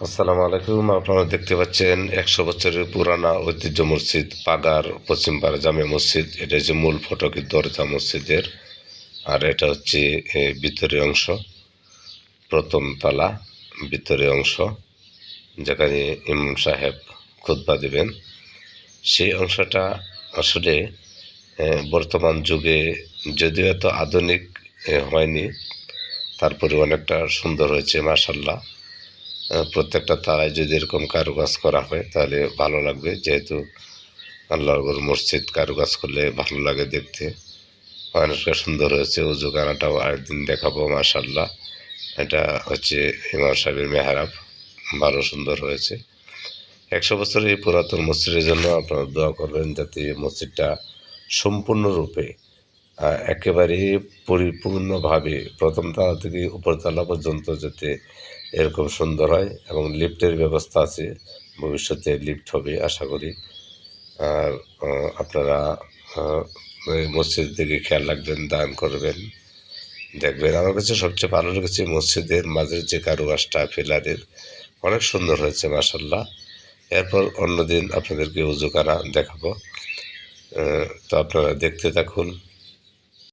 আসসালামু আলাইকুম। আপনারা দেখতে পাচ্ছেন ১০০ বছরের পুরানা ঐতিহ্য মসজিদ পাগার পশ্চিমপাড়া জামে মসজিদ। এটা হচ্ছে মূল ফটকের দরজা মসজিদের। আর এটা হচ্ছে ভিতরের অংশ, প্রথম তলা ভিতরের অংশ, যেখানে ইমাম সাহেব খুতবা দেবেন। সেই অংশটা আসলে বর্তমান যুগে যদিও এত আধুনিক হয়নি, তারপরে অনেকটা সুন্দর হয়েছে মাশাআল্লাহ। প্রত্যেকটা তারায় যদি এরকম কারুকাজ করা হয় তাহলে ভালো লাগবে, যেহেতু আল্লাহর মসজিদ কারুকাজ করলে ভালো লাগে দেখতে। অনেকটা সুন্দর হয়েছে। উজুখানাটাও আরেকদিন দেখাবো মাশাআল্লাহ। এটা হচ্ছে ইমাম সাহেবের মেহরাব, ভালো সুন্দর হয়েছে। ১০০ বছরের এই পুরাতন মসজিদের জন্য আপনারা দোয়া করবেন যাতে মসজিদটা সম্পূর্ণরূপে একেবারে পরিপূর্ণভাবে প্রথম তলা থেকে উপরতলা পর্যন্ত যাতে এরকম সুন্দর হয়, এবং লিফটের ব্যবস্থা আছে, ভবিষ্যতে লিফট হবে আশা করি। আর আপনারা ওই মসজিদের দিকে খেয়াল রাখবেন, দান করবেন, দেখবেন। আমার কাছে সবচেয়ে ভালো লেগেছে মসজিদের মাঝের যে কারুকাজটা পিলারের, অনেক সুন্দর হয়েছে মাশাআল্লাহ। এরপর অন্যদিন আপনাদেরকে উজুখানা দেখাবো, তো আপনারা দেখতে থাকুন।